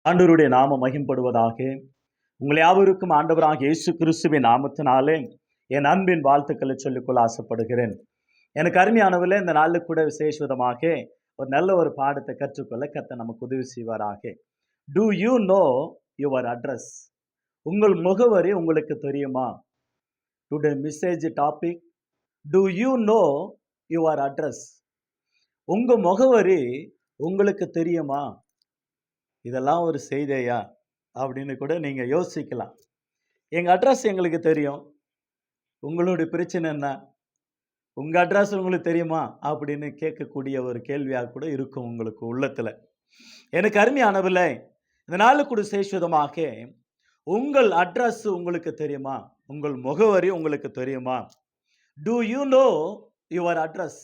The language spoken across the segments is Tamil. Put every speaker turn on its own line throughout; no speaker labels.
ஆண்டவருடைய நாமம் மகிம்படுவதாக. உங்கள் யாவருக்கும் ஆண்டவராக இயேசு கிறிஸ்துவின் நாமத்தினாலே என் அன்பின் வாழ்த்துக்களை சொல்லிக்கொள்ள ஆசைப்படுகிறேன். எனக்கு அருமையானவர்களே, இந்த நாளில் கூட விசேஷமாக ஒரு நல்ல ஒரு பாடத்தை கற்றுக்கொள்ள கர்த்தர் நமக்கு உதவி செய்வாராக. To you know your address? உங்கள் முகவரி உங்களுக்கு தெரியுமா? Today message topic, to you know your address? உங்க முகவரி உங்களுக்கு தெரியுமா? இதெல்லாம் ஒரு செய்தியா அப்படின்னு கூட நீங்க யோசிக்கலாம். எங்க அட்ரஸ் எங்களுக்கு தெரியும், உங்களுடைய பிரச்சனை என்ன? உங்க அட்ரஸ் உங்களுக்கு தெரியுமா அப்படின்னு கேட்கக்கூடிய ஒரு கேள்வியாக கூட இருக்கும் உங்களுக்கு உள்ளத்துல. எனக்கு அருமையானவர்களே, இந்த நாளுக்கு கூட சேஷுதமாக உங்கள் அட்ரஸ் உங்களுக்கு தெரியுமா? உங்கள் முகவரி உங்களுக்கு தெரியுமா? To you know your address?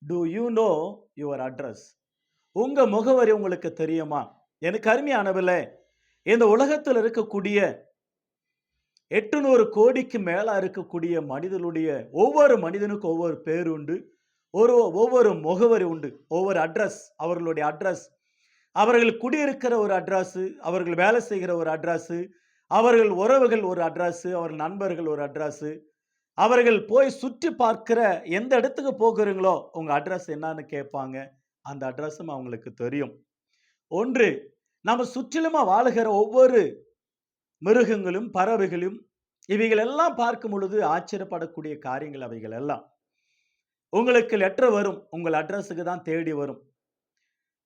To you know your address? உங்க முகவரி உங்களுக்கு தெரியுமா? எனக்கு அருமையானவர்களே, இந்த உலகத்தில் இருக்கக்கூடிய 800 கோடிக்கு மேல இருக்கக்கூடிய மனிதனுடைய ஒவ்வொரு மனிதனுக்கும் ஒவ்வொரு பேர் உண்டு, ஒவ்வொரு முகவரி உண்டு, ஒவ்வொரு அட்ரஸ். அவர்களுடைய அட்ரஸ், அவர்கள் குடியிருக்கிற ஒரு அட்ரஸ், அவர்கள் வேலை செய்கிற ஒரு அட்ரஸ், அவர்கள் உறவுகள் ஒரு அட்ரஸ், அவர்கள் நண்பர்கள் ஒரு அட்ரஸ், அவர்கள் போய் சுற்றி பார்க்கிற எந்த இடத்துக்கு போகிறீங்களோ உங்க அட்ரஸ் என்னன்னு கேட்பாங்க. அந்த அட்ரஸும் அவங்களுக்கு தெரியும். ஒன்று, நம்ம சுற்றிலுமா வாழுகிற ஒவ்வொரு மிருகங்களும் பறவைகளும் இவைகள் எல்லாம் பார்க்கும் பொழுது ஆச்சரியப்படக்கூடிய காரியங்கள் அவைகள் எல்லாம். உங்களுக்கு லெட்டர் வரும், உங்கள் அட்ரஸுக்கு தான் தேடி வரும்.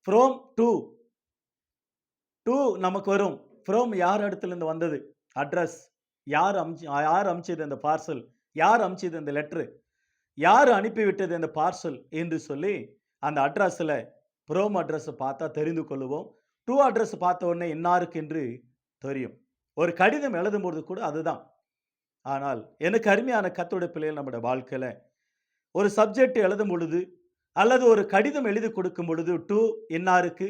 ஃப்ரோம் டு நமக்கு வரும். ஃப்ரோம் யார் இடத்துல இருந்து வந்தது? அட்ரஸ். யார் அனுப்பிச்சது அந்த பார்சல்? யார் அனுப்பிச்சது அந்த லெட்டர்? யார் அனுப்பிவிட்டது அந்த பார்சல் என்று சொல்லி அந்த அட்ரஸில் ஃப்ரோம் அட்ரஸ் பார்த்தா தெரிந்து கொள்ளுவோம். டு அட்ரஸ் பார்த்த உடனே இன்னாருக்கு என்று தெரியும். ஒரு கடிதம் எழுதும்போது கூட அதுதான். ஆனால் எனக்கு அருமையான கர்த்தருடைய பிள்ளைகள், நம்முடைய வாழ்க்கையில ஒரு சப்ஜெக்ட் எழுதும் பொழுது அல்லது ஒரு கடிதம் எழுதி கொடுக்கும் பொழுது டு இன்னாருக்கு,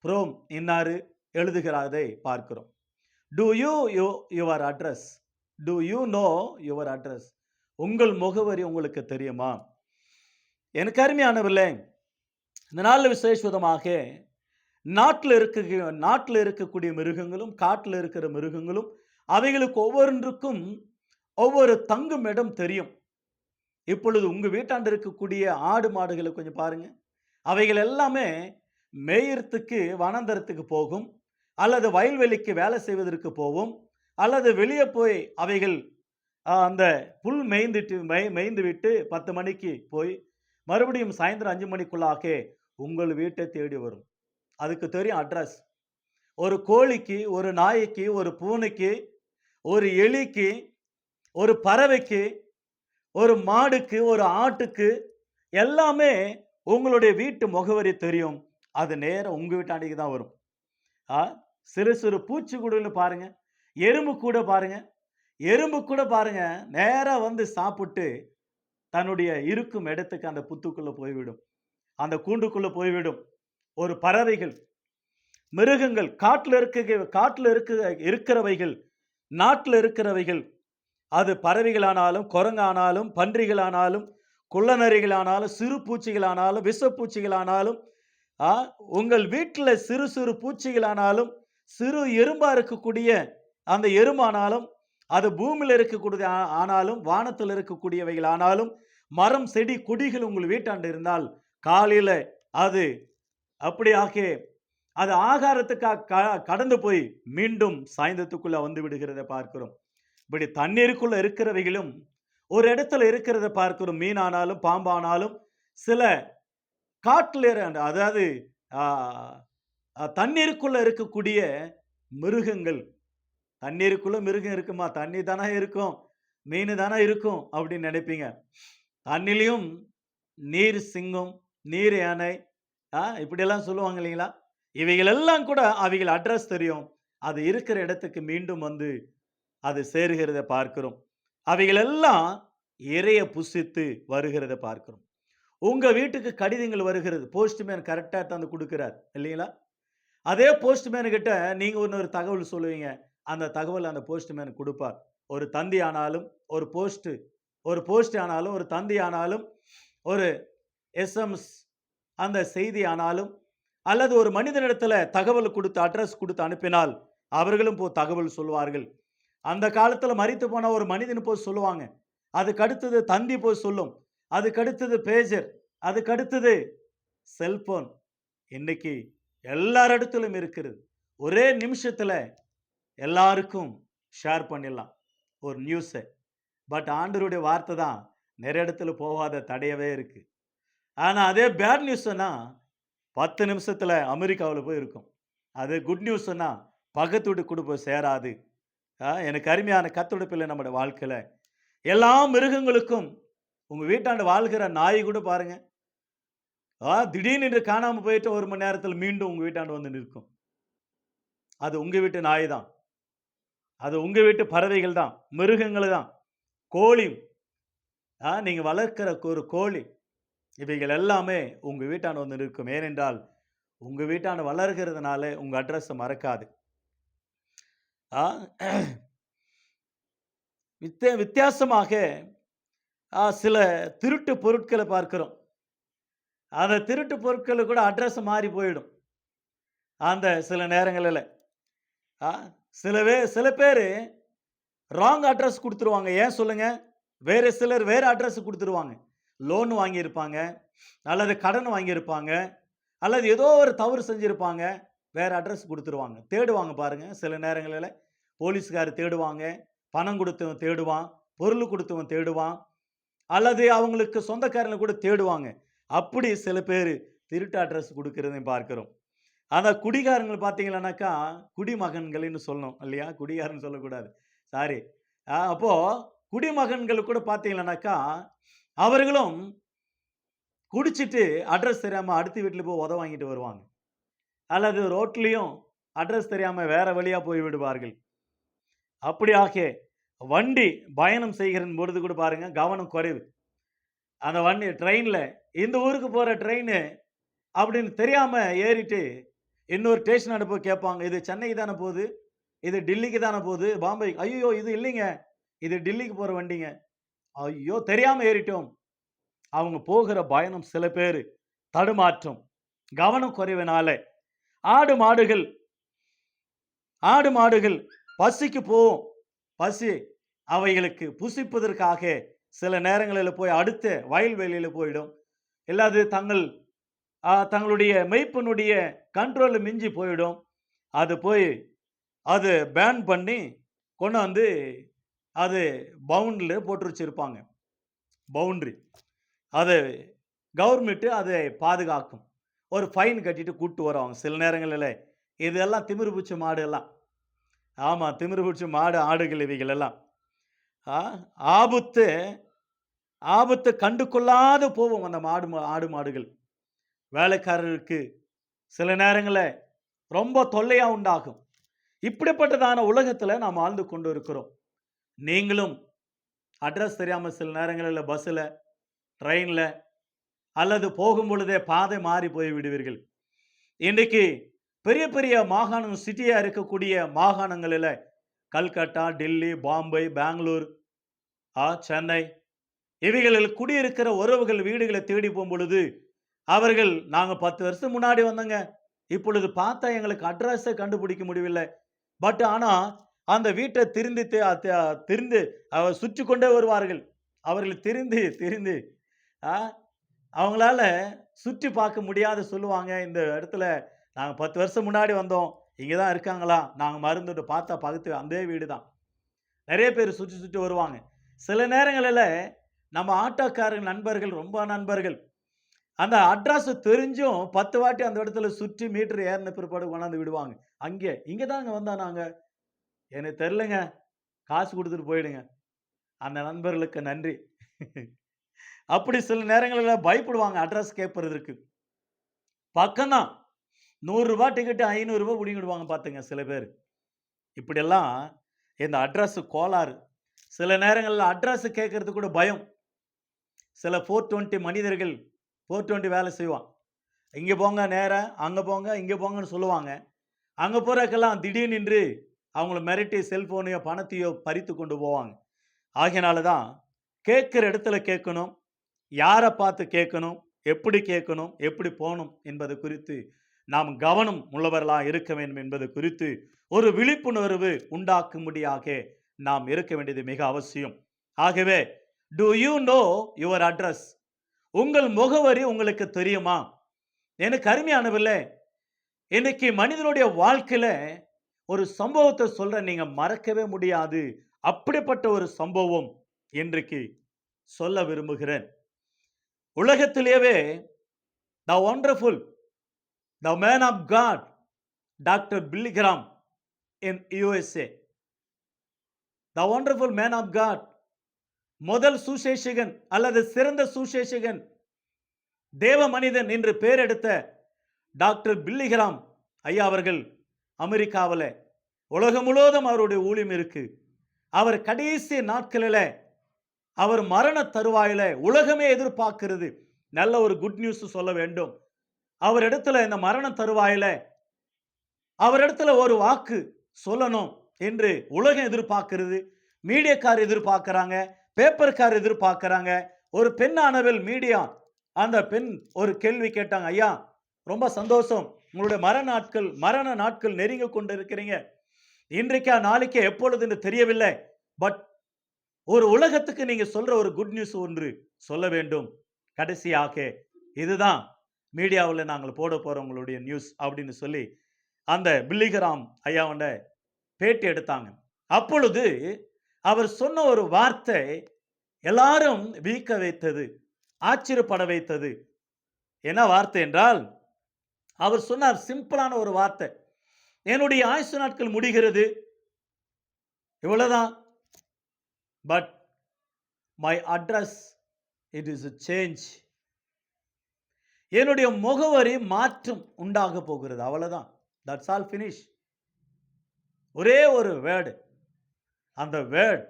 ஃப்ரோம் இன்னாரு எழுதுகிறதை பார்க்கிறோம். To you your address? To you know your address? உங்கள் முகவரி உங்களுக்கு தெரியுமா? எனக்கு அருமையானவர்களே, இந்த நாளில் விசேஷமாக நாட்டில் இருக்கக்கூடிய மிருகங்களும் காட்டில் இருக்கிற மிருகங்களும் அவைகளுக்கு ஒவ்வொன்றுக்கும் ஒவ்வொரு தங்கும் இடம் தெரியும். இப்பொழுது உங்க வீட்டாண்டு இருக்கக்கூடிய ஆடு மாடுகளை கொஞ்சம் பாருங்க. அவைகள் எல்லாமே மேயறதுக்கு வனாந்தரத்துக்கு போகும், அல்லது வயல்வெளிக்கு வேலை செய்வதற்கு போகும், அல்லது வெளியே போய் அவைகள் அந்த புல் மேய்ந்து விட்டு 10 மணிக்கு போய் மறுபடியும் சாயந்தரம் 5 மணிக்குள்ளாக உங்கள் வீட்டை தேடி வரும். அதுக்கு தெரியும் அட்ரஸ். ஒரு கோழிக்கு, ஒரு நாய்க்கு, ஒரு பூனைக்கு, ஒரு எலிக்கு, ஒரு பறவைக்கு, ஒரு மாடுக்கு, ஒரு ஆட்டுக்கு எல்லாமே உங்களுடைய வீட்டு முகவரி தெரியும். அது நேரம் உங்க வீட்டாண்டிக்கு தான் வரும். சிறு சிறு பூச்சிக்கூடுன்னு பாருங்க, எறும்பு கூட பாருங்க, நேரா வந்து சாப்பிட்டு தன்னுடைய இருக்கும் இடத்துக்கு அந்த புத்துக்குள்ள போய்விடும், அந்த கூண்டுக்குள்ள போய்விடும். ஒரு பறவைகள், மிருகங்கள், காட்டில் இருக்கிறவைகள், நாட்டில் இருக்கிறவைகள், அது பறவைகளானாலும், குரங்கானாலும், பன்றிகளானாலும், குள்ளநரிகளானாலும், சிறு பூச்சிகளானாலும், விஷப்பூச்சிகளானாலும், உங்கள் வீட்டில் சிறு சிறு பூச்சிகளானாலும், சிறு எறும்பா இருக்கக்கூடிய அந்த எறும்பானாலும், அது பூமியில் இருக்கக்கூடிய ஆனாலும், வானத்தில் இருக்கக்கூடியவைகள் ஆனாலும், மரம் செடி கொடிகள் உங்கள் வீட்டாண்டு இருந்தால் காலையில அது அப்படியாக அது ஆகாரத்துக்காக கடந்து போய் மீண்டும் சாயந்தரத்துக்குள்ள வந்து விடுகிறத பார்க்கிறோம். இப்படி தண்ணீருக்குள்ள இருக்கிறவைகளும் ஒரு இடத்துல இருக்கிறத பார்க்கிறோம். மீனானாலும் பாம்பானாலும் சில காட்டில் அதாவது தண்ணீருக்குள்ள இருக்கக்கூடிய மிருகங்கள். தண்ணீருக்குள்ள மிருகம் இருக்குமா? தண்ணி தானே இருக்கும், மீன் தானே இருக்கும் அப்படின்னு நினைப்பீங்க. தண்ணிலையும் நீர் சிங்கம், நீர் யானை, இப்படியெல்லாம் சொல்லுவாங்க இல்லைங்களா? இவைகள் எல்லாம் கூட அவைகள் அட்ரஸ் தெரியும். அது இருக்கிற இடத்துக்கு மீண்டும் வந்து அது சேருகிறத பார்க்கிறோம். அவைகள் எல்லாம் இறைய புசித்து வருகிறத பார்க்கிறோம். உங்க வீட்டுக்கு கடிதங்கள் வருகிறது, போஸ்ட்மேன் கரெக்டா தந்து கொடுக்கிறார் இல்லைங்களா? அதே போஸ்ட்மேன் கிட்ட நீங்க ஒரு தகவல் சொல்லுவீங்க, அந்த தகவல் அந்த போஸ்ட்மேன் கொடுப்பார். ஒரு தந்தி ஆனாலும், ஒரு போஸ்ட் ஆனாலும், ஒரு தந்தி ஆனாலும், ஒரு SMS அந்த செய்தி ஆனாலும், அல்லது ஒரு மனிதனிடத்துல தகவல் கொடுத்து அட்ரஸ் கொடுத்து அனுப்பினால் அவர்களும் தகவல் சொல்வார்கள். அந்த காலத்துல மரித்து போன ஒரு மனிதன் சொல்லுவாங்க. அதுக்கு அடுத்தது தந்தி சொல்லும். அதுக்கு அடுத்தது பேஜர். அதுக்கு அடுத்தது செல்போன். இன்னைக்கு எல்லார் இடத்திலும் இருக்கிறது. ஒரே நிமிஷத்துல எல்லாருக்கும் ஷேர் பண்ணிடலாம் ஒரு நியூஸ. பட் ஆண்டவருடைய வார்த்தை தான் நிறைய இடத்துல போகாத தடையவே இருக்கு. ஆனா அதே பேட் நியூஸ்னா 10 நிமிஷத்துல அமெரிக்காவுல போய் இருக்கும். அது குட் நியூஸ்னா பக்கத்து வீட்டுக்கு கூட போய் சேராது. எனக்கு அருமையான கர்த்தருடைய பிள்ளை, நம்முடைய வாழ்க்கையில எல்லா மிருகங்களுக்கும் உங்க வீட்டாண்ட வாழ்கிற நாய் கூட பாருங்க, திடீர்னு காணாம போயிட்டு 1 மணி நேரத்துல மீண்டும் உங்க வீட்டாண்ட வந்து நிற்கும். அது உங்க வீட்டு நாய் தான். அது உங்க வீட்டு பறவைகள் தான், மிருகங்கள் தான். கோழி, நீங்க வளர்க்கிற ஒரு கோழி, இவைகள் எல்லாமே உங்க வீட்டாண்ட வந்து நிற்கும். ஏனென்றால் உங்க வீட்டாண்ட வளர்கிறதுனால உங்க அட்ரஸ மறக்காது. ஆ வித்தியாசமாக சில திருட்டு பொருட்களை பார்க்கிறோம். அந்த திருட்டு பொருட்கள கூட அட்ரஸ் மாறி போயிடும். அந்த சில நேரங்களில சில பேரு ராங் அட்ரஸ் குடுத்துருவாங்க. ஏன் சொல்லுங்க? வேற சிலர் வேற அட்ரஸ் குடுத்துருவாங்க. லோன் வாங்கியிருப்பாங்க, அல்லது கடன் வாங்கியிருப்பாங்க, அல்லது ஏதோ ஒரு தவறு செஞ்சிருப்பாங்க. வேற அட்ரஸ் குடுத்துருவாங்க. தேடுவாங்க பாருங்க. சில நேரங்களில போலீஸ்காரர் தேடுவாங்க, பணம் கொடுத்தவன் தேடுவான், பொருள் கொடுத்தவன் தேடுவான், அல்லது அவங்களுக்கு சொந்தக்காரங்களை கூட தேடுவாங்க. அப்படி சில பேர் திருட்டு அட்ரஸ் கொடுக்கிறதையும் பார்க்கிறோம். ஆனா குடிகாரங்கள் பார்த்தீங்கன்னாக்கா, குடிமகன்கள்னு சொல்லணும் இல்லையா? குடிகாரன்னு சொல்லக்கூடாது. சாரி. அப்போ குடிமகன்கள் கூட பார்த்தீங்கன்னாக்கா, அவர்களும் குடிச்சிட்டு அட்ரஸ் தெரியாம அடுத்த வீட்ல போய் உத வாங்கிட்டு வருவாங்க. அல்லது ரோட்லயும் அட்ரஸ் தெரியாம வேற வழியா போய் விடுவார்கள். அப்படியாக வண்டி பயணம் செய்கிற பொழுது கூட பாருங்க, கவனம் குறைவு. அந்த வண்டி ட்ரெயின்ல இந்த ஊருக்கு போற ட்ரெயின் அப்படின்னு தெரியாம ஏறிட்டு இன்னொரு ஸ்டேஷன் போய் கேட்பாங்க. இது சென்னைக்கு தானே போகுது, இது டெல்லிக்கு தானே போகுது, பாம்பே. ஐயோ இது இல்லைங்க, இது டெல்லிக்கு போற வண்டிங்க. ஐயோ தெரியாம ஏறிட்டோம். அவங்க போகிற பயணம் சில பேர் தடுமாற்றம், கவனம் குறைவினால ஆடு மாடுகள் பசிக்கு போகும். பசி அவைகளுக்கு புசிப்பதற்காக சில நேரங்களில் போய் அடுத்த வயல்வெளியில் போயிடும். இல்லாது தங்களுடைய மெய்ப்பனுடைய கண்ட்ரோல் மிஞ்சி போயிடும். அது போய் அது பேன் பண்ணி கொண்டு வந்து அது பவுண்டில் போட்டு வச்சிருப்பாங்க. பவுண்ட்ரி அது கவர்மெண்ட்டு அதை பாதுகாக்கும். ஒரு ஃபைன் கட்டிட்டு கூட்டு வருவாங்க. சில நேரங்களில் இதெல்லாம் திமிரு பிடிச்ச மாடு எல்லாம். ஆமாம், திமிரு பிடிச்ச மாடு ஆடுகள் இவைகள் எல்லாம் ஆபத்து கண்டு கொள்ளாது போவோம். அந்த ஆடு மாடுகள் வேலைக்காரருக்கு சில நேரங்களில் ரொம்ப தொல்லையா உண்டாகும். இப்படிப்பட்டதான உலகத்தில் நாம் வாழ்ந்து கொண்டு இருக்கிறோம். நீங்களும் அட்ரஸ் தெரியாம சில நேரங்களில் பஸ்ஸில், ட்ரெயினில் அல்லது போகும் பொழுதே பாதை மாறி போய் விடுவீர்கள். இன்றைக்கு பெரிய பெரிய மாகாணம், சிட்டியா இருக்கக்கூடிய மாகாணங்களில் கல்கட்டா, டெல்லி, பாம்பே, பெங்களூர், சென்னை இவைகளில் குடியிருக்கிற உறவுகள் வீடுகளை தேடி போகும் பொழுது அவர்கள், நாங்கள் 10 வருஷம் முன்னாடி வந்தோங்க, இப்பொழுது பார்த்தா எங்களுக்கு அட்ரஸை கண்டுபிடிக்க முடியவில்லை. பட் ஆனால் அந்த வீட்டை திரிந்து சுற்றி கொண்டே வருவார்கள். அவர்கள் திரிந்து அவங்களால சுற்றி பார்க்க முடியாத சொல்லுவாங்க, இந்த இடத்துல நாங்கள் 10 வருஷம் முன்னாடி வந்தோம், இங்கே தான் இருக்காங்களா, நாங்கள் மருந்துட்டு பார்த்தா பக்கத்து அந்த வீடு தான். நிறைய பேர் சுற்றி வருவாங்க. சில நேரங்களில் நம்ம ஆட்டோக்காரர்கள் நண்பர்கள், ரொம்ப நண்பர்கள், அந்த அட்ரஸ் தெரிஞ்சும் 10 வாட்டி அந்த இடத்துல சுற்றி மீட்டர் ஏறின பிற்பாடு கொண்டாந்து விடுவாங்க. இங்கே தாங்க வந்தோம் நாங்கள், எனக்கு தெரிலங்க, காசு கொடுத்துட்டு போயிடுங்க. அந்த நண்பர்களுக்கு நன்றி. அப்படி சில நேரங்களில் பயப்படுவாங்க அட்ரஸ் கேட்பதற்கு. பக்கம்தான், 100 ரூபாய் டிக்கெட்டு 500 ரூபாய் பிடிங்கிடுவாங்க பார்த்துங்க சில பேர். இப்படியெல்லாம் இந்த அட்ரஸ் கோளாறு. சில நேரங்களில் அட்ரஸ் கேட்கறது கூட பயம். சில 420 மனிதர்கள் 420 வேலை செய்வான். இங்கே போங்க, நேராக அங்கே போங்க, இங்கே போங்கன்னு சொல்லுவாங்க. அங்கே போகிறக்கெல்லாம் திடீர்னு அவங்கள மிரட்டி செல்ஃபோனையோ பணத்தையோ பறித்து கொண்டு போவாங்க. ஆகையினால தான் கேட்குற இடத்துல கேட்கணும், யாரை பார்த்து கேட்கணும், எப்படி போகணும் என்பது குறித்து நாம் கவனம் உள்ளவர்களாக இருக்க வேண்டும் என்பது குறித்து ஒரு விழிப்புணர்வு உண்டாக்கும்படியாக நாம் இருக்க வேண்டியது மிக அவசியம். ஆகவே to you know your address? உங்கள் முகவரி உங்களுக்கு தெரியுமா? எனக்கு அருமையானவில்லை, இன்னைக்கு மனிதனுடைய வாழ்க்கையில ஒரு சம்பவத்தை சொல்ற, நீங்க மறக்கவே முடியாது. அப்படிப்பட்ட ஒரு சம்பவம் இன்றைக்கு சொல்ல விரும்புகிறேன். உலகத்திலேயே the wonderful, the man of God, doctor Billy Graham in USA. The wonderful man of God, முதல் சுசேஷகன் அல்லது சிறந்த சுசேஷகன், தேவ மனிதன் என்று பெயர் எடுத்த டாக்டர் பில்லி கிராம் ஐயா அவர்கள் அமெரிக்காவில் உலகம் முழுவதும் அவருடைய ஊழியம் இருக்கு. அவர் கடைசி நாட்களில், அவர் மரண தருவாயில உலகமே எதிர்பார்க்கிறது, நல்ல ஒரு குட் நியூஸ் சொல்ல வேண்டும். அவர் இடத்துல இந்த மரண தருவாயில அவரிடத்துல ஒரு வாக்கு சொல்லணும் என்று உலகம் எதிர்பார்க்கிறது. மீடியாக்கார் எதிர்பார்க்கிறாங்க, பேப்பர்கார் எதிர்பார்க்கிறாங்க. ஒரு பெண்ணானவள் மீடியா, அந்த பெண் ஒரு கேள்வி கேட்டாங்க, ஐயா ரொம்ப சந்தோஷம், உங்களுடைய மரண நாட்கள் நெருங்கி கொண்டு இருக்கிறீங்க. இன்றைக்கா நாளைக்கே எப்பொழுது என்று தெரியவில்லை, பட் ஒரு உலகத்துக்கு நீங்க சொல்ற ஒரு குட் நியூஸ் ஒன்று சொல்ல வேண்டும். கடைசியாக இதுதான் மீடியாவில் நாங்கள் போட போறோம் உங்களுடைய நியூஸ் அப்படின்னு சொல்லி அந்த பில்லி கிராம் ஐயாவோட பேட்டி எடுத்தாங்க. அப்பொழுது அவர் சொன்ன ஒரு வார்த்தை எல்லாரும் வியக்க வைத்தது, ஆச்சரியப்பட வைத்தது. என்ன வார்த்தை என்றால், அவர் சொன்னார் சிம்பிளான ஒரு வார்த்தை, என்னுடைய ஆயுசு நாட்கள் முடிகிறது, இவ்வளவுதான், but my address it is change. என்னுடைய முகவரி மாற்றம் உண்டாக போகிறது, அவ்வளவுதான். That's all, finish. ஒரே ஒரு வேர்டு, அந்த வேர்ட்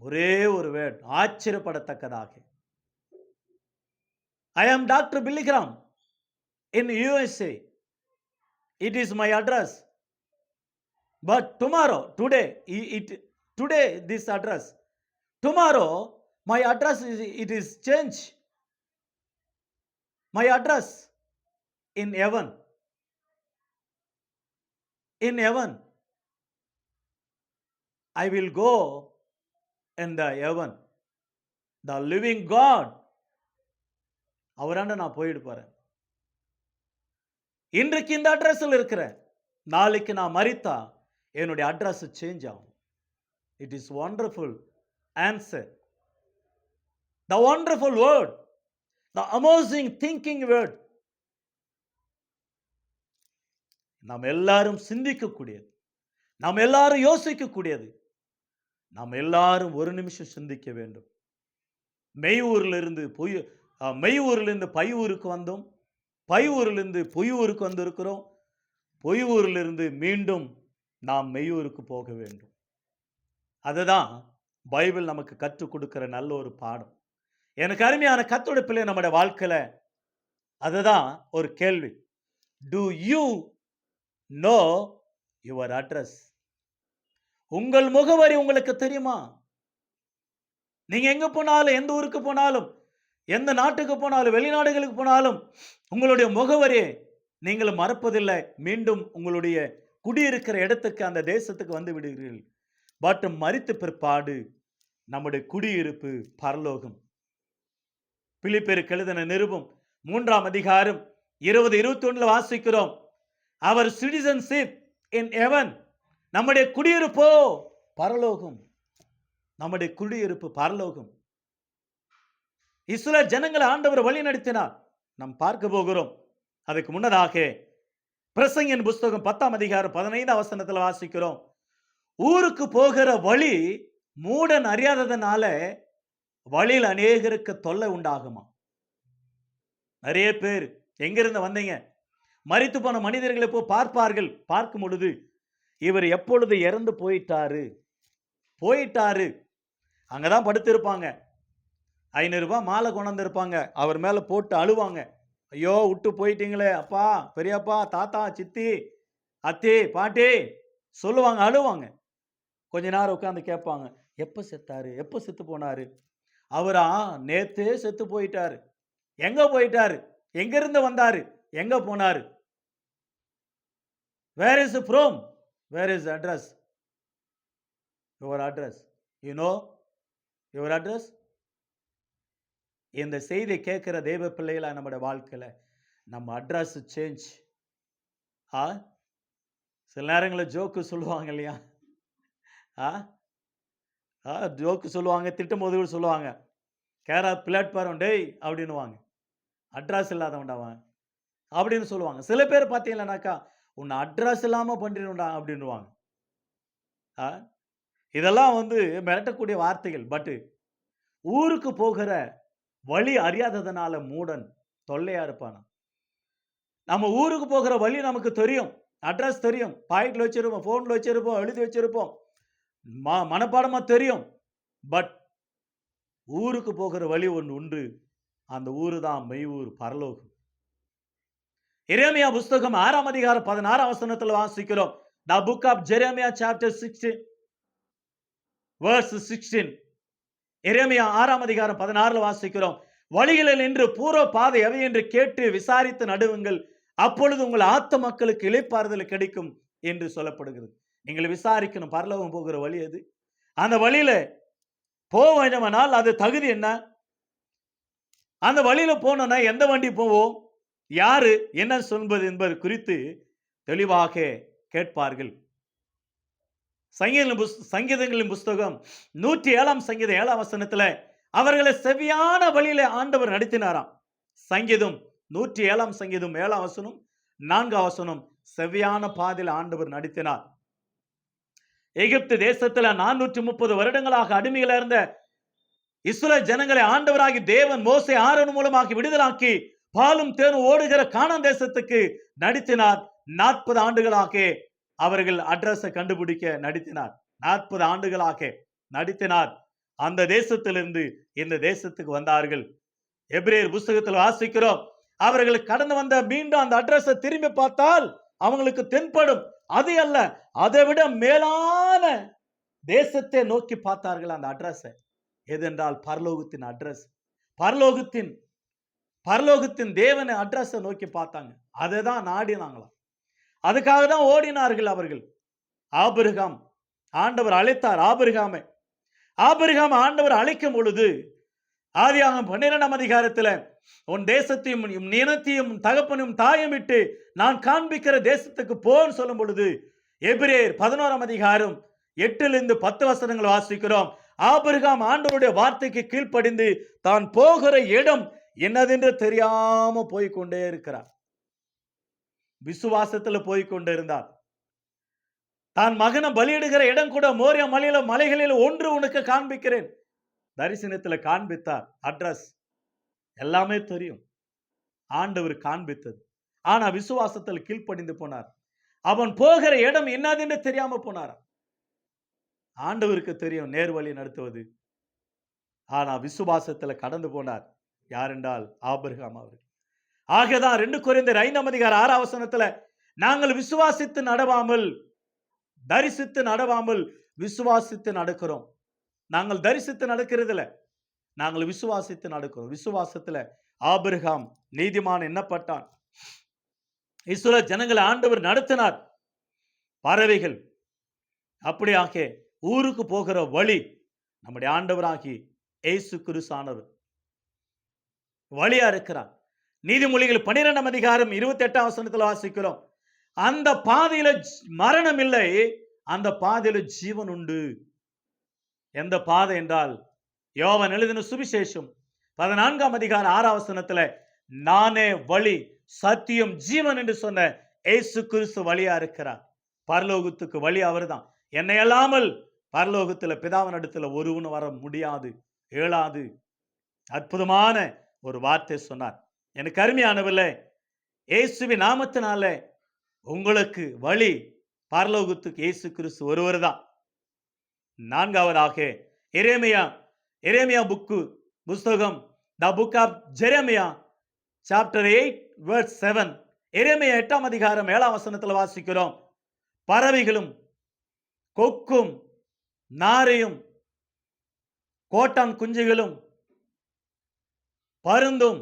ஒரே ஒரு வேர்ட் ஆச்சரியப்படத்தக்கதாக, ஐ ஆம் doctor Billy Graham in USA. It is my address. But tomorrow, today this address. Tomorrow my address is changed. My address in heaven. In heaven. I will go in the heaven. The living God. அவராண்ட நான் போயிட்டு போறேன். இன்றைக்கு இந்த அட்ரஸில் இருக்கிற, நாளைக்கு நான் மரித்தா என்னுடைய அட்ரஸ் சேஞ்ச் ஆகும். It is wonderful answer, the wonderful word, the amazing thinking word. நாம் எல்லாரும் சிந்திக்கக்கூடியது, நாம் எல்லாரும் யோசிக்கக்கூடியது, நாம் எல்லாரும் ஒரு நிமிஷம் சிந்திக்க வேண்டும். மெய்யூரிலிருந்து பையூருக்கு வந்தோம், பையூரிலிருந்து பொய்யூருக்கு வந்திருக்கிறோம், பொய்யூரிலிருந்து மீண்டும் நாம் மெய்யூருக்கு போக வேண்டும். அதுதான் பைபிள் நமக்கு கற்றுக் கொடுக்கிற நல்ல ஒரு பாடம். எனக்கு அருமையான கர்த்தருடைய பிள்ளை, நம்முடைய வாழ்க்கையில அதுதான் ஒரு கேள்வி, to you know your address? உங்கள் முகவரி உங்களுக்கு தெரியுமா? நீங்க எங்க போனாலும், எந்த ஊருக்கு போனாலும், எந்த நாட்டுக்கு போனாலும், வெளிநாடுகளுக்கு போனாலும் உங்களுடைய முகவரியை நீங்கள் மறப்பதில்லை. மீண்டும் உங்களுடைய குடியிருக்கிற இடத்துக்கு, அந்த தேசத்துக்கு வந்து விடுகிறீர்கள். பட் மரித்த பிற்பாடு நம்முடைய குடியிருப்பு பரலோகம். பிலிப்பியருக்கு எழுதின நிருபம் 3ஆம் அதிகாரம் 20-21 வாசிக்கிறோம், அவர் சிட்டிசன்ஷிப் இன் ஹெவன். நம்முடைய குடியிருப்போ பரலோகம், நம்முடைய குடியிருப்பு பரலோகம். இஸ்ரவேல் ஜனங்களை ஆண்டவர் வழி நடத்தினார், நாம் பார்க்க போகிறோம். அதுக்கு முன்னதாக பிரசங்கின் புஸ்தகம் 10ஆம் அதிகாரம் 15ஆம் வசனத்தில் வாசிக்கிறோம், ஊருக்கு போகிற வழி மூடன் அறியாததனால வழியில் அநேகருக்கு தொல்லை உண்டாகுமா. நிறைய பேர் எங்கிருந்து வந்தீங்க, மரித்து போன மனிதர்களை போய் பார்ப்பார்கள். பார்க்கும் பொழுது இவர் எப்பொழுது இறந்து போயிட்டாரு, அங்கதான் படுத்திருப்பாங்க. 500 ரூபாய் மாலை கொண்டு இருப்பாங்க, அவர் மேல போட்டு அழுவாங்க, ஐயோ விட்டு போயிட்டீங்களே அப்பா, பெரியப்பா, தாத்தா, சித்தி, அத்தி, பாட்டி சொல்லுவாங்க, அழுவாங்க. கொஞ்ச நேரம் உட்காந்து கேட்பாங்க, எப்ப செத்தாரு, எப்ப செத்து போனாரு? அவரா நேத்தே செத்து போயிட்டாரு. எங்க போயிட்டாரு, எங்கிருந்து வந்தாரு, எங்க போனாரு? Where is from? Where is address? Your address. You know your address? இந்த செய்தியை கேட்கிற தேவ பிள்ளைகளா நம்முடைய வாழ்க்கையில நம்ம அட்ரஸ் சேஞ்ச். ஆ சில நேரங்களில் ஜோக்கு சொல்லுவாங்க இல்லையா? ஆ ஜோக்கு சொல்லுவாங்க, திட்டும் போது கூட சொல்லுவாங்க, கேரா பிளாட்பாரம் டேய் அப்படின்னுவாங்க. அட்ரஸ் இல்லாதவன்டாவன் அப்படின்னு சொல்லுவாங்க. சில பேர் பார்த்தீங்கன்னாக்கா உன்னை அட்ரஸ் இல்லாம பண்ணிடும்டா அப்படின்னுவாங்க. ஆ இதெல்லாம் வந்து மிரட்டக்கூடிய வார்த்தைகள். பட் ஊருக்கு போகிற வழி அறியாததுனால மூடன் தொல்லையா இருப்பானா. நம்ம ஊருக்கு போகிற வழி நமக்கு தெரியும், அட்ரஸ் தெரியும், பாக்கெட்ல வச்சிருப்போம், போன்ல வச்சிருப்போம், எழுதி வச்சிருப்போம், மனப்பாடமா தெரியும். பட் ஊருக்கு போகிற வழி ஒன்று உண்டு. அந்த ஊரு தான் மெய் ஊர், பரலோகம். எரேமியா புஸ்தகம் 6ஆம் அதிகாரம் 16ஆம் வசனத்தில் வாசிக்கிறோம். The book of Jeremiah chapter 16 verse 16. எரேமியா 6ஆம் அதிகாரம் 16ல வாசிக்கிறோம். வழிகளில் நின்று பூர்வ பாதை எவை என்று கேட்டு விசாரித்து நடுவுங்கள், அப்பொழுது உங்கள் ஆத்த மக்களுக்கு இளைப்பாறுதல் கிடைக்கும் என்று சொல்லப்படுகிறது. நீங்கள் விசாரிக்கணும், பரலோகம் போகிற வழி எது, அந்த வழியில போக வேண்டுமானால் அது தகுதி என்ன, அந்த வழியில போனோம்னா எந்த வண்டி போவோம், யாரு என்ன சொல்வது என்பது குறித்து தெளிவாக கேட்பார்கள். சங்கீதங்களின் புஸ்தகம் 107ஆம் சங்கீதம் 7ஆம் வசனத்துல அவர்களை செவ்வியான வழியில ஆண்டவர் நடத்தினாராம். சங்கீதம் 107ஆம் சங்கீதம் 7ஆம் வசனம் 4ஆம் வசனம், செவ்வியான பாதையில் ஆண்டவர் நடத்தினார். எகிப்து தேசத்துல 430 வருடங்களாக அடிமையில இருந்த இஸ்ரவேல் ஜனங்களை ஆண்டவராகி தேவன் மோசே ஆரோன் மூலமாக விடுதலாக்கி பாலும் தேனும் ஓடுகிற கானான் தேசத்துக்கு நடத்தினார். 40 ஆண்டுகளாக அவர்கள் அட்ரஸை கண்டுபிடிக்க நடத்தினார். 40 ஆண்டுகளாக நடத்தினார். அந்த தேசத்திலிருந்து இந்த தேசத்துக்கு வந்தார்கள். எபிரேயர் புஸ்தகத்தில் வாசிக்கிறோம், அவர்கள் கடந்து வந்த மீண்டும் அந்த அட்ரஸை திரும்பி பார்த்தால் அவங்களுக்கு தென்படும். அது அல்ல, அதை விட மேலான தேசத்தை நோக்கி பார்த்தார்கள். அந்த அட்ரஸை எதென்றால் பரலோகத்தின் அட்ரஸ், பரலோகத்தின் தேவனை அட்ரஸை நோக்கி பார்த்தாங்க. அதை தான் நாடினாங்களாம், அதுக்காக தான் ஓடினார்கள் அவர்கள். ஆபிரகாம் ஆண்டவர் அழைத்தார். ஆபிரகாம் ஆண்டவர் அழைக்கும் பொழுது ஆதியாகமம் 12ஆம் அதிகாரத்தில் உன் தேசத்தையும் நிலத்தையும் தகப்பனும் தாயும் விட்டு நான் காண்பிக்கிற தேசத்துக்கு போன்னு சொல்லும் பொழுது எபிரேயர் 11ஆம் அதிகாரம் 8லிருந்து 10 வசனங்கள் வாசிக்கிறோம். ஆபிரகாம் ஆண்டவருடைய வார்த்தைக்கு கீழ்ப்படிந்து தான் போகிற இடம் என்னதென்று தெரியாம போய்கொண்டே இருக்கிறார். விசுவாசத்தில் போய்கொண்டே இருந்தார். தான் மகனை பலியிடுகிற இடம் கூட மோரியா மலைகளில் ஒன்று உனக்கு காண்பிக்கிறேன், தரிசனத்தில் காண்பித்தார். அட்ரஸ் எல்லாமே தெரியும், ஆண்டவர் காண்பித்தது. ஆனா விசுவாசத்தில் கீழ்ப்படிந்து போனார். அவன் போகிற இடம் என்னதென்று தெரியாம போனார். ஆண்டவருக்கு தெரியும் நேர் வழி நடத்துவது. ஆனா விசுவாசத்தில் கடந்து போனார். யார் என்றால் ஆபிரகாம் அவர்கள். ஆகதான் 2 கொரிந்தியர் 5ஆம் அதிகாரம் 6ஆம் வசனத்துல நாங்கள் விசுவாசித்து நடவாமல் தரிசித்து நடவாமல் விசுவாசித்து நடக்கிறோம். நாங்கள் தரிசித்து நடக்கிறது இல்ல, நாங்கள் விசுவாசித்து நடக்கிறோம். விசுவாசத்துல ஆபிரகாம் நீதிமான் எண்ணப்பட்டான். இஸ்ரவேல் ஜனங்களை ஆண்டவர் நடத்தினார். பறவைகள் அப்படியாக ஊருக்கு போகிற வழி நம்முடைய ஆண்டவராகி இயேசு கிறிஸ்துவானவர் வழியா இருக்கிறார். நீதிமொழிகள் 12ஆம் அதிகாரம் 28ஆம் வசனத்தில் வாசிக்கிறோம், அந்த பாதையில மரணம் இல்லை, அந்த பாதையில ஜீவன் உண்டு. எந்த பாதை என்றால் யோவான் எழுதின சுவிசேஷம் 14ஆம் அதிகாரம் 6ஆம் வசனத்துல நானே வழி சத்தியம் ஜீவன் என்று சொன்ன இயேசு கிறிஸ்து வழியா இருக்கிறார். பரலோகத்துக்கு வழி அவர்தான். என்னை அல்லாமல் பரலோகத்துல பிதாவின் இடத்துல ஒருவனும் வர முடியாது, இயலாது. அற்புதமான ஒரு வார்த்தை சொன்னார். எனக்கு அருமையானவர்களே, இயேசுவின் நாமத்தினால உங்களுக்கு வழி பரலோகத்துக்கு இயேசு கிறிஸ்து ஒருவர் தான். 4வதாக எரேமியா புஸ்தகம் The book of Jeremiah chapter 8 verse 7. எரேமியா 8ஆம் அதிகாரம் 7ஆம் வசனத்தில் வாசிக்கிறோம், பறவைகளும் கொக்கும் நாரையும் கோட்டான் குஞ்சுகளும் பருந்தும்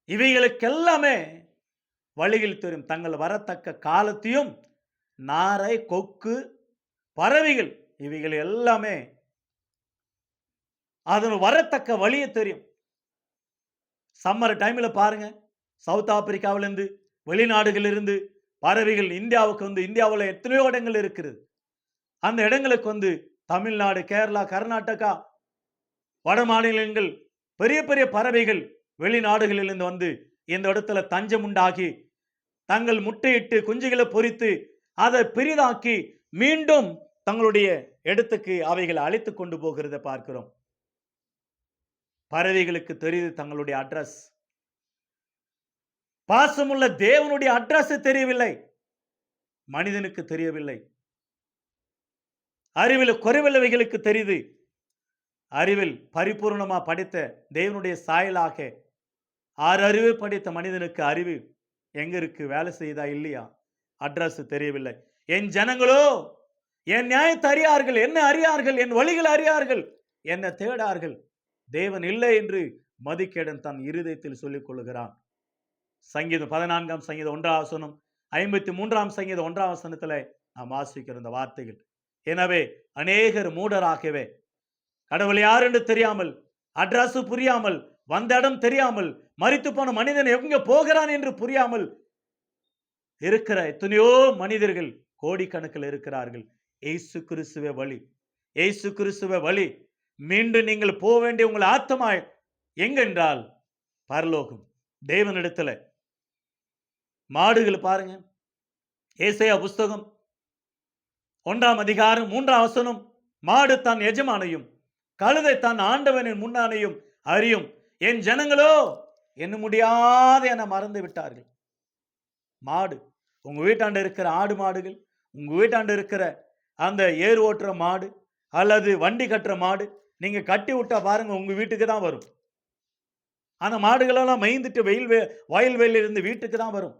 இவைகளுக்கெல்லாமே வழிகள் தெரியும். தங்கள் வரத்தக்க காலத்தையும் நாரை, கொக்கு, பறவைகள் இவைகள் எல்லாமே அதன் வரத்தக்க வழியை தெரியும். சம்மர் டைம்ல பாருங்க, சவுத் ஆப்பிரிக்காவிலிருந்து வெளிநாடுகளிலிருந்து பறவைகள் இந்தியாவுக்கு வந்து, இந்தியாவில் எத்தனையோ இடங்கள் இருக்கிறது. அந்த இடங்களுக்கு வந்து தமிழ்நாடு, கேரளா, கர்நாடகா, வட மாநிலங்கள் பெரிய பெரிய பறவைகள் வெளிநாடுகளிலிருந்து வந்து இந்த இடத்துல தஞ்சம் உண்டாகி தங்கள் முட்டையிட்டு குஞ்சுகளை பொரித்து அதை பெரிதாக்கி மீண்டும் தங்களுடைய இடத்துக்கு அவைகளை அழைத்து கொண்டு போகிறத பார்க்கிறோம். பறவைகளுக்கு தெரியுது தங்களுடைய அட்ரஸ். பாசமுள்ள தேவனுடைய அட்ரஸ் தெரியவில்லை, மனிதனுக்கு தெரியவில்லை. அறிவில் குறைவுள்ளவைகளுக்கு தெரியுது. அறிவில் பரிபூர்ணமா படித்த தேவனுடைய சாயலாக 6 அறிவு படித்த மனிதனுக்கு அறிவு எங்க இருக்கு, வேலை செய்தா இல்லையா, அட்ரஸ் தெரியவில்லை. என் ஜனங்களோ என் நியாயத்தை அறியார்கள், என்ன அறியார்கள், என் வழிகள் அறியார்கள், என்ன தேடார்கள். தேவன் இல்லை என்று மதிக்கேடன் தன் இருதயத்தில் சொல்லிக் கொள்ளுகிறான். சங்கீதம் 14ஆம் சங்கீதம் 1ஆம் வசனம், 53ஆம் சங்கீதம் 1ஆம் வசனத்துல நாம் வாசிக்கிற இந்த வார்த்தைகள். எனவே அநேகர் மூடராகவே, கடவுள் யார் என்று தெரியாமல், அட்ரஸ் புரியாமல், வந்த இடம் தெரியாமல், மரித்து போன மனிதன் எங்க போகிறான் என்று புரியாமல் இருக்கிற எத்தனையோ மனிதர்கள் கோடிக்கணக்கில் இருக்கிறார்கள். இயேசு கிறிஸ்துவே வழி, இயேசு கிறிஸ்துவே வழி. மீண்டும் நீங்கள் போக வேண்டிய உங்கள் ஆத்மா எங்கென்றால் பரலோகம், தேவனிடத்துல. மாடுகள் பாருங்க, ஏசாயா புஸ்தகம் 1ஆம் அதிகாரம் 3ஆம் வசனம், மாடு தான் எஜமானையும் கழுதை தான் ஆண்டவனின் முன்னானையும் அறியும், என் ஜனங்களோ என்ன முடியாத என மறந்து விட்டார்கள். மாடு, உங்க வீட்டாண்டு இருக்கிற ஆடு மாடுகள், உங்க வீட்டாண்டு இருக்கிற அந்த ஏர் ஓட்டுற மாடு அல்லது வண்டி கட்டுற மாடு, நீங்க கட்டி விட்டா பாருங்க உங்க வீட்டுக்கு தான் வரும். அந்த மாடுகளெல்லாம் மெய்ந்துட்டு வயல்வெளியில இருந்து வீட்டுக்கு தான் வரும்,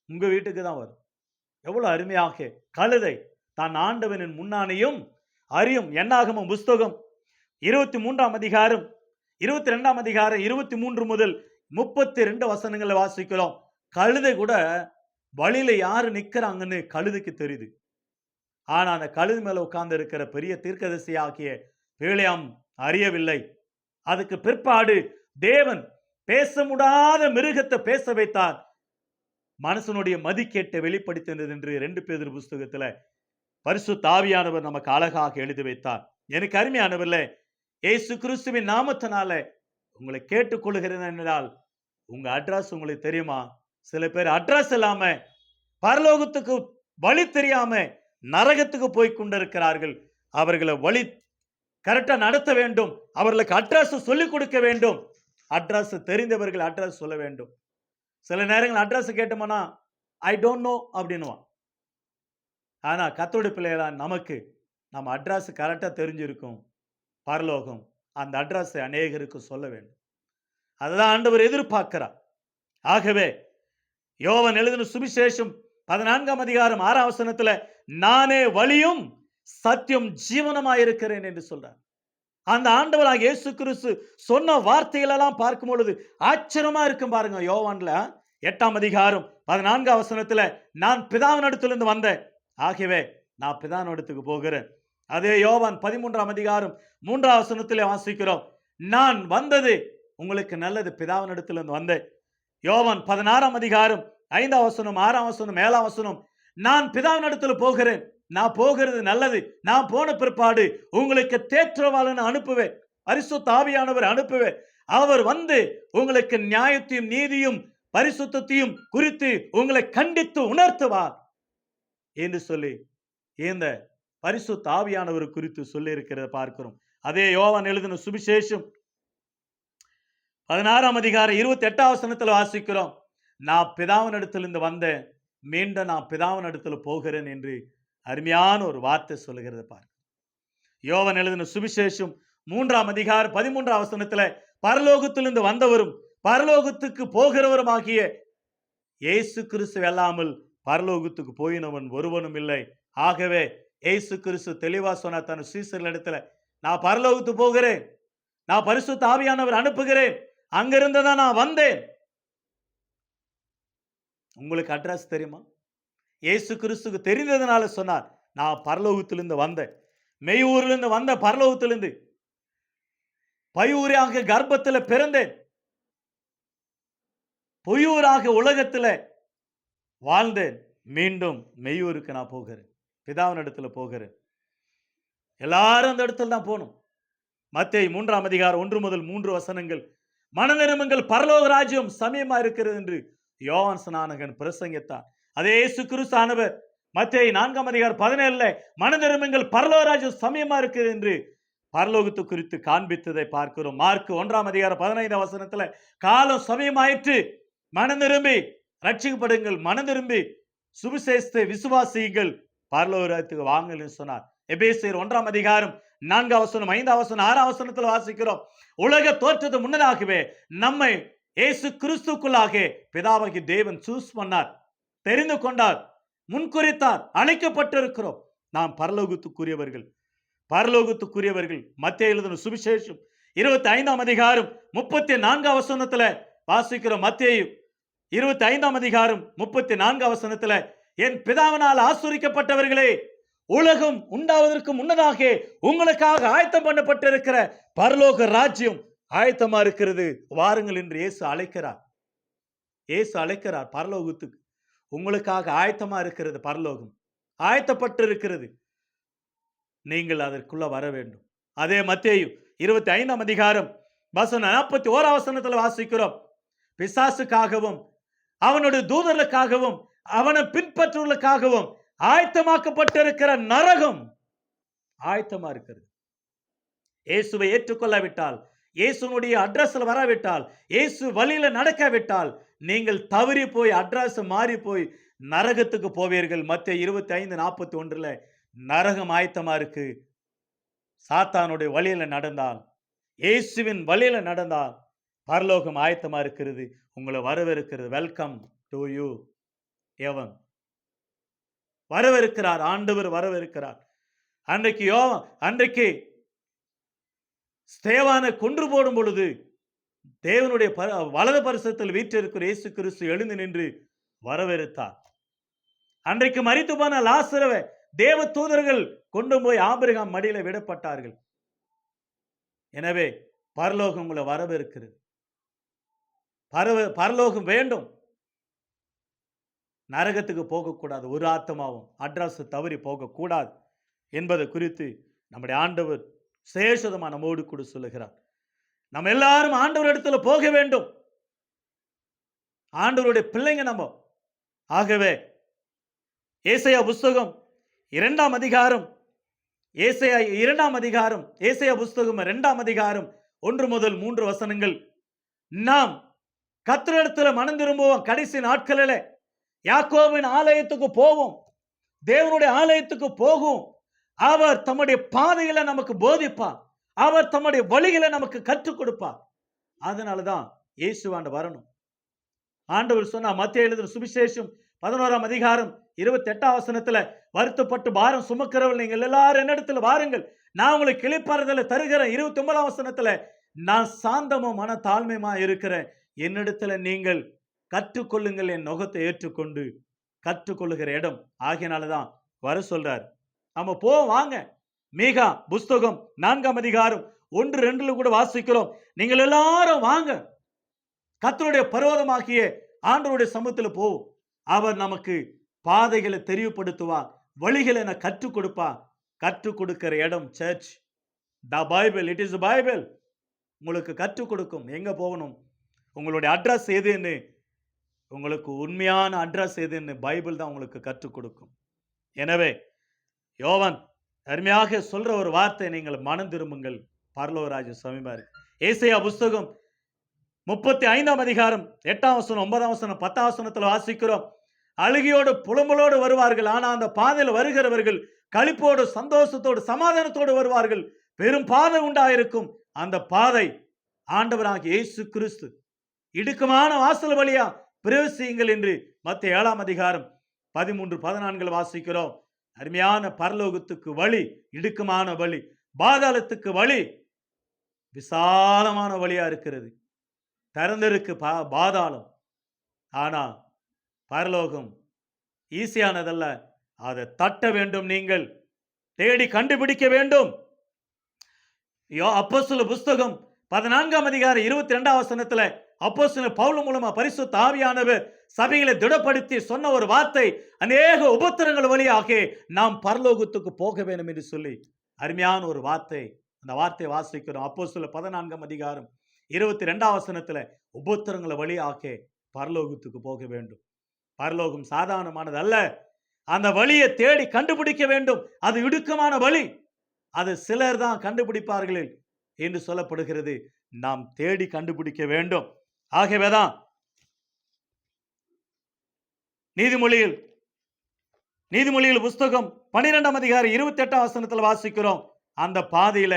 உங்க வீட்டுக்கு தான் வரும். எவ்வளவு அருமையாக கழுதை தான் ஆண்டவனின் முன்னானையும் அறியும். என்னாகமம் புஸ்தகம் 23ஆம் அதிகாரம் 22ஆம் அதிகாரம் 23 முதல் 32 வசனங்களை வாசிக்கிறோம். கழுதை கூட வழியில யாரு நிக்கிறாங்கன்னு கழுதைக்கு தெரியுது. ஆனா அந்த கழுது மேல உட்கார்ந்து இருக்கிற பெரிய தீர்க்கதரிசி ஆகிய பிலேயாம் அறியவில்லை. அதுக்கு பிற்பாடு தேவன் பேச முடியாத மிருகத்தை பேச வைத்தார். மனுஷனுடைய மதிக்கேட்டை வெளிப்படுத்தினது என்று 2 பேதுரு புஸ்தகத்துல பரிசுத்த ஆவியானவர் நமக்கு அழகாக எழுதி வைத்தார். எனக்கு அருமையானவர்களே, இயேசு கிறிஸ்துவின் நாமத்தினால உங்களை கேட்டுக்கொள்கிறேன் என்றால், உங்க அட்ரஸ் உங்களுக்கு தெரியுமா? சில பேர் அட்ரஸ் இல்லாம, பரலோகத்துக்கு வழி தெரியாம நரகத்துக்கு போய் கொண்டிருக்கிறார்கள். அவர்களை வழி கரெக்டா நடத்த வேண்டும், அவர்களுக்கு அட்ரஸ் சொல்லிக் கொடுக்க வேண்டும். அட்ரஸ் தெரிந்தவர்கள் அட்ரஸ் சொல்ல வேண்டும். சில நேரங்கள் அட்ரஸ் கேட்டோம்னா ஐ டோன்ட் நோ அப்படின்னுவான். ஆனா கர்த்தருடைய பிள்ளைகளா நமக்கு நம்ம அட்ரஸ் கரெக்டா தெரிஞ்சிருக்கும். பரலோகம் அந்த அட்ரஸ் அநேகருக்கு சொல்ல வேண்டும். அதுதான் ஆண்டவர் எதிர்பார்க்கிறார். ஆகவே யோவான் எழுதின சுவிசேஷம் 14ஆம் அதிகாரம் 6ஆம் வசனத்துல, நானே வழியும் சத்தியம் ஜீவனமாய் இருக்கிறேன் என்று சொல்றார். அந்த ஆண்டவராக இயேசு கிறிஸ்து சொன்ன வார்த்தைகள் எல்லாம் பார்க்கும் பொழுது ஆச்சரியமா இருக்கும். பாருங்க, யோவான்ல 8ஆம் அதிகாரம் 14ஆம் வசனத்துல, நான் பிதாவினிடத்திலிருந்து வந்தேன், ஆகவே நான் பிதாவினிடத்துக்கு போகிறேன். அதே யோவான் 13ஆம் அதிகாரம் 3ஆம் வசனத்திலே வாசிக்கிறோம், நான் வந்தது உங்களுக்கு நல்லது, பிதாவினிடத்திலிருந்து வந்தேன். யோவான் 16ஆம் அதிகாரம் 5ஆம் வசனம், 6ஆம் வசனம், 7ஆம் வசனம், நான் பிதாவினிடத்தில் போகிறேன், நான் போகிறது நல்லது, நான் போன பிற்பாடு உங்களுக்கு தேற்றவாளனை அனுப்புவேன், பரிசுத்த ஆவியானவர் அனுப்புவேன், அவர் வந்து உங்களுக்கு நியாயத்தையும் நீதியும் பரிசுத்தையும் குறித்து உங்களை கண்டித்து உணர்த்துவார் என்று சொல்லி இந்த பரிசுத்த ஆவியானவர் குறித்து சொல்லி இருக்கிறத பார்க்கிறோம். அதே யோவான் எழுதின சுவிசேஷம் 16ஆம் அதிகாரம் 28ஆம் வசனத்தில் வாசிக்கிறோம், நான் பிதாவினிடத்திலிருந்து வந்தேன், மீண்டும் நான் பிதாவினிடத்தில் போகிறேன் என்று அருமையான ஒரு வார்த்தை சொல்லுகிறது பாருங்க. யோவான் எழுதின சுவிசேஷம் 3ஆம் அதிகாரம் 13ஆம் வசனத்துல, பரலோகத்திலிருந்து வந்தவரும் பரலோகத்துக்கு போகிறவரும் ஆகிய இயேசு கிறிஸ்து அல்லாமல் பரலோகத்துக்கு போயினவன் ஒருவனும் இல்லை. ஆகவே இயேசு கிறிஸ்து தெளிவா சொன்ன தன் சீசர்களிடத்துல, நான் பரலோகத்துக்கு போகிறேன், நான் பரிசுத்த ஆவியானவர் அனுப்புகிறேன், அங்கிருந்து தான் நான் வந்தேன், உங்களுக்கு அட்ரஸ் தெரியுமா? இயேசு கிறிஸ்துக்கு தெரிந்ததுனால சொன்னார், நான் பரலோகத்திலிருந்து வந்தேன், மெய்யூரிலிருந்து வந்த பரலோகத்திலிருந்து பையூராக கர்ப்பத்தில் பிறந்தேன், பொய்யூராக உலகத்தில் வாழ்ந்தேன், மீண்டும் மெய்யூருக்கு நான் போகிறேன், பிதாவின் இடத்துல போகிறேன். எல்லாரும் அந்த இடத்துல தான் போகணும். மத்தேயு 3ஆம் அதிகாரம் 1 முதல் 3 வசனங்கள், மனநிரும்புங்கள், பரலோக ராஜ்யம் சமயமா இருக்கிறது என்று யோவான் ஸ்நானகன் பிரசங்கித்தார். அதே இயேசு கிறிஸ்து ஆனவர் மத்தேயு 4ஆம் அதிகாரம் 17 மனநிரும்புங்கள், பரலோக ராஜ்யம் சமயமா இருக்கிறது என்று பரலோகத்து குறித்து காண்பித்ததை பார்க்கிறோம். மார்க் 1ஆம் அதிகாரம் 15 வசனத்துல காலம் சமயமாயிற்று, மனநிரும்பி ரட்சிக்கப்படுங்கள், மனநிரும்பி சுவிசேஷத்தை விசுவாசியுங்கள், பரலோக ராஜ்யத்துக்கு வாங்கன்னு சொன்னார். எபேசியர் 1ஆம் அதிகாரம் 4ஆம் வசனம் 5ஆம் வசனம் 6ஆம் வசனத்தில் வாசிக்கிறோம், உலக தோற்றத்து முன்னதாகவே நம்மை இயேசு கிறிஸ்துக்குள்ளாக பிதாவாகிய தேவன் சூஸ் பண்ணார், தெரிந்து கொண்டார், முன்குறித்தார், அழைக்கப்பட்டிருக்கிறோம். நாம் பரலோகத்துக்குரியவர்கள், பரலோகத்துக்குரியவர்கள். மத்தேயு எழுதின சுவிசேஷம் 25ஆம் அதிகாரம் 34ஆம் வசனத்துல வாசிக்கிறோம். மத்தேயு 25ஆம் அதிகாரம் 34ஆம் வசனத்துல, என் பிதாவினால் ஆசீர்வதிக்கப்பட்டவர்களே, உலகம் உண்டாவதற்கு முன்னதாக உங்களுக்காக ஆயத்தம் பண்ணப்பட்டிருக்கிற பரலோக ராஜ்யம் ஆயத்தமா இருக்கிறது, வாருங்கள் என்று இயேசு அழைக்கிறார். இயேசு அழைக்கிறார் பரலோகத்துக்கு. உங்களுக்காக ஆயத்தமா இருக்கிறது, பரலோகம் ஆயத்தப்பட்டு இருக்கிறது, நீங்கள் அதற்குள்ள வர வேண்டும். அதே மத்தேயு 25ஆம் அதிகாரம் வசனம் 41ஆம் வசனத்தில் வாசிக்கிறோம், பிசாசுக்காகவும் அவனுடைய தூதர்களுக்காகவும் அவனை பின்பற்றுவதற்காகவும் ஆயத்தமாக்கப்பட்டிருக்கிற நரகம் ஆயத்தமா இருக்கிறது. இயேசுவை ஏற்றுக்கொள்ளாவிட்டால், இயேசுனுடைய அட்ரஸ்ல வராவிட்டால், இயேசு வழியில நடக்காவிட்டால், நீங்கள் தவறி போய் அட்ரஸ் மாறி போய் நரகத்துக்கு போவீர்கள். மத்தேயு 25:41 நரகம் ஆயத்தமா இருக்கு. சாத்தானுடைய வழியில நடந்தால், இயேசுவின் வழியில நடந்தால் பரலோகம் ஆயத்தமா இருக்கிறது, உங்களை வரவேற்கிறது. வெல்கம் டு யூ எவன் வரவேற்கிறார், ஆண்டவர் வரவேற்கிறார். அன்றைக்கு ஸ்தேவானை கொன்று போடும் பொழுது தேவனுடைய வலது பரிசத்தில் வீற்றிருக்கிற இயேசு கிறிஸ்து எழுந்து நின்று வரவேற்றார். அன்றைக்கு மரித்து போன லாசருவை தேவ தூதர்கள் கொண்டு போய் ஆபிரகாம் மடியில விடப்பட்டார்கள். எனவே பரலோகம் உங்களை வரவேற்கிறது. பரலோகம் வேண்டும். நரகத்துக்கு போகக்கூடாது, ஒரு ஆத்மாவும் அட்ரஸ் தவறி போகக்கூடாது என்பதை குறித்து நம்முடைய ஆண்டவர் சேஷதமா நம்மோடு கூட சொல்லுகிறார். நம்ம எல்லாரும் ஆண்டவர் இடத்துல போக வேண்டும், ஆண்டவருடைய பிள்ளைங்க நம்ம. ஆகவே ஏசாயா புஸ்தகம் 2ஆம் அதிகாரம், ஏசாயா 2ஆம் அதிகாரம், ஏசாயா புஸ்தகம் 2ஆம் அதிகாரம் 1 முதல் 3 வசனங்கள், நாம் கர்த்தரிடத்துல மனம் திரும்புவோம், கடைசி நாட்களிலே யாக்கோபின் ஆலயத்துக்கு போவோம், தேவனுடைய ஆலயத்துக்கு போகும். அவர் தம்முடைய பாதையில நமக்கு போதிப்பார், அவர் தம்முடைய வழிகளை நமக்கு கற்றுக் கொடுப்பார். அதனாலதான் இயேசுவாண்ட வரணும். ஆண்டவர் சொன்னா மத்தேயு எழுதின சுவிசேஷம் 11ஆம் அதிகாரம் 28ஆம் வசனத்துல, வருத்தப்பட்டு பாரம் சுமக்கிறவர்கள் நீங்கள் எல்லாரும் என்னிடத்துல வாருங்கள், நான் உங்களுக்கு கிளிப்பாறுதலை தருகிறேன். 29ஆம் வசனத்துல, நான் சாந்தமும் மன தாழ்மையுமா இருக்கிறேன், என்னிடத்துல நீங்கள் கற்றுக்கொள்ளுங்கள், என் நுகத்தை ஏற்றுக்கொண்டு கற்றுக்கொள்ளுகிற இடம். ஆகியனாலதான் வர சொல்றார். நம்ம போவோம் வாங்க. மீகா புஸ்தகம் 4ஆம் அதிகாரம் 1-2 கூட வாசிக்கிறோம், நீங்கள் எல்லாரும் வாங்க, கர்த்தருடைய பர்வதமாகிய ஆண்டவருடைய சமூகத்தில் போவோம், அவர் நமக்கு பாதைகளை தெரியப்படுத்துவார், வழிகளை என கற்றுக் கொடுப்பார். கற்றுக் கொடுக்கிற இடம் church. The Bible, it is Bible உங்களுக்கு கற்றுக் கொடுக்கும் எங்க போகணும், உங்களுடைய அட்ரஸ் எதுன்னு, உங்களுக்கு உண்மையான அட்ரஸ் எதுன்னு பைபிள் தான் உங்களுக்கு கற்றுக் கொடுக்கும். எனவே யோவான் அருமையாக சொல்ற ஒரு வார்த்தை, நீங்கள் மனம் திரும்புங்கள், பரலோக ராஜ்யம் சமீபமா இருக்கு. ஏசாயா புஸ்தகம் 35ஆம் அதிகாரம் 8ஆம் வசனம் 9ஆம் வசனம் 10ஆம் வசனத்தில் வாசிக்கிறோம், அழுகையோடு புலம்பலோடு வருவார்கள், ஆனா அந்த பாதையில் வருகிறவர்கள் களிப்போடு சந்தோஷத்தோடு சமாதானத்தோடு வருவார்கள். பெரும் பாதை உண்டாயிருக்கும், அந்த பாதை ஆண்டவராகிய இயேசு கிறிஸ்து. இடுக்கமான வாசல் வழியா பிரவேசியுங்கள் என்று மத்தேயு 7ஆம் அதிகாரம் 13-14 வாசிக்கிறோம். அருமையான பரலோகத்துக்கு வழி இடுக்கமான வழி, பாதாளத்துக்கு வழி விசாலமான வழியா இருக்கிறது. திறந்திருக்கு பாதாளம், ஆனா பரலோகம் ஈஸியானதல்ல. அதை தட்ட வேண்டும், நீங்கள் தேடி கண்டுபிடிக்க வேண்டும். அப்போஸ்தலர் புஸ்தகம் 14ஆம் அதிகாரம் 22ஆம் வசனத்துல அப்போஸ்தலர் பவுல் மூலமா பரிசுத்த ஆவியானவர் சபைகளை திடப்படுத்தி சொன்ன ஒரு வார்த்தை, அநேக உபத்திரங்கள் வழியாக நாம் பரலோகத்துக்கு போக வேண்டும் என்று சொல்லி அருமையான ஒரு வார்த்தை. அந்த வார்த்தையை வாசிக்கிறோம். அப்போஸ்தலர் 14ஆம் அதிகாரம் 22ஆம் வசனத்துல உபத்திரங்கள் வழியாக பரலோகத்துக்கு போக வேண்டும். பரலோகம் சாதாரணமானது அல்ல. அந்த வழியை தேடி கண்டுபிடிக்க வேண்டும். அது இடுக்கமான வழி. அது சிலர் தான் கண்டுபிடிப்பார்கள் என்று சொல்லப்படுகிறது. நாம் தேடி கண்டுபிடிக்க வேண்டும். ஆகவேதான் நீதிமொழிகள் புஸ்தகம் 12ஆம் அதிகாரம் 28ஆம் வசனத்தில் வாசிக்கிறோம். அந்த பாதையில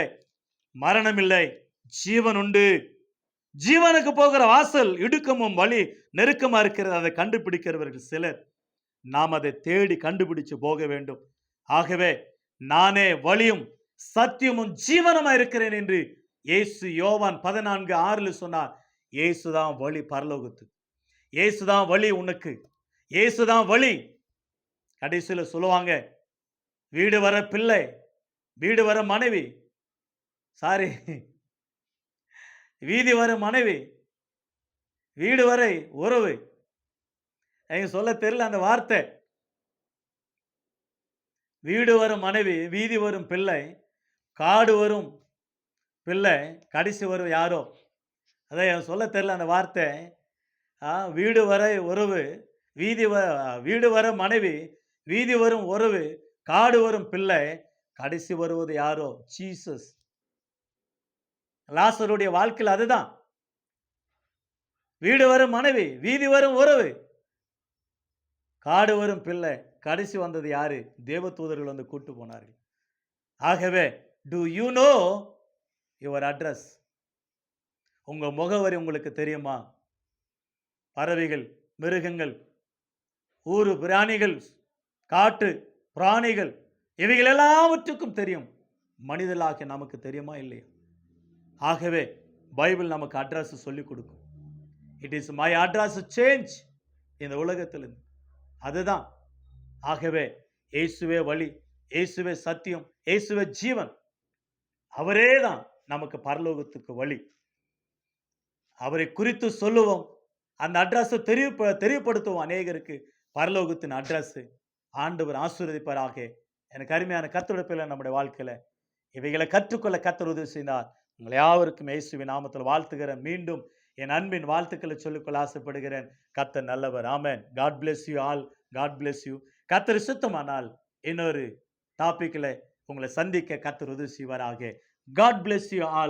மரணம் இல்லை, ஜீவன் உண்டு. ஜீவனுக்கு போகிற வாசல் இடுக்கமும் வழி நெருக்கமா இருக்கிறது. அதை கண்டுபிடிக்கிறவர்கள் சிலர். நாம் அதை தேடி கண்டுபிடிச்சு போக வேண்டும். ஆகவே நானே வழியும் சத்தியமும் ஜீவனமா இருக்கிறேன் என்று இயேசு யோவான் 14:6 சொன்னார். இயேசுதான் வழி பரலோகத்துக்கு. இயேசுதான் வழி உனக்கு. இயேசுதான் வழி. கடைசியில சொல்லுவாங்க, வீடு வர பிள்ளை, வீடு வர மனைவி, வீதி வர மனைவி, வீடு வரை உறவு. எனக்கு சொல்ல தெரியல அந்த வார்த்தை. வீடு வரும் மனைவி, வீதி வரும் பிள்ளை, காடு வரும் பிள்ளை, கடைசி வரும் யாரோ. அதான் சொல்ல தெரியல அந்த வார்த்தை. வீடு வரை உறவு, வீடு வர மனைவி, வீதி வரும் உறவு, காடு வரும் பிள்ளை, கடைசி வருவது யாரோ? ஜீசஸ். லாசருடைய வாழ்க்கையில் அதுதான். வீடு வரும் மனைவி, வீதி வரும் உறவு, காடு வரும் பிள்ளை, கடைசி வந்தது யாரு? தேவதூதர்கள் வந்து கூட்டு போனார்கள். ஆகவே to you know your address? உங்க முகவரி உங்களுக்கு தெரியுமா? பறவைகள், மிருகங்கள், ஊரு பிராணிகள், காட்டு பிராணிகள், இவைகள் எல்லாவற்றுக்கும் தெரியும். மனிதர்களாகிய நமக்கு தெரியுமா இல்லையா? ஆகவே பைபிள் நமக்கு அட்ரஸ் சொல்லிக் கொடுக்கும். It is my address change இந்த உலகத்திலிருந்து. அதுதான். ஆகவே இயேசுவே வழி, இயேசுவே சத்தியம், இயேசுவே ஜீவன். அவரே தான் நமக்கு பரலோகத்துக்கு வழி. அவரை குறித்து சொல்லுவோம். அந்த அட்ரஸ் தெரியப்படுத்துவோம் அநேகருக்கு. பரலோகத்தின் அட்ரஸ் ஆண்டவர் ஆசீர்வதிப்பாராக. எனக்கு அருமையான கர்த்தருடைய பிள்ளைகள், நம்முடைய வாழ்க்கையில இவைகளை கற்றுக்கொள்ள கர்த்தர் உதவி செய்தார். உங்களை யாவருக்கும் இயேசுவின் நாமத்தில் வாழ்த்துகிறேன். மீண்டும் என் அன்பின் வாழ்த்துக்களை சொல்லிக்கொள்ள ஆசைப்படுகிறேன். கர்த்தர் நல்லவர். ஆமென். God bless you all. God bless you. கர்த்தர் சுத்தமானால் இன்னொரு டாபிக்ல உங்களை சந்திக்க கர்த்தர் உதவி செய்வாராக. God bless you all.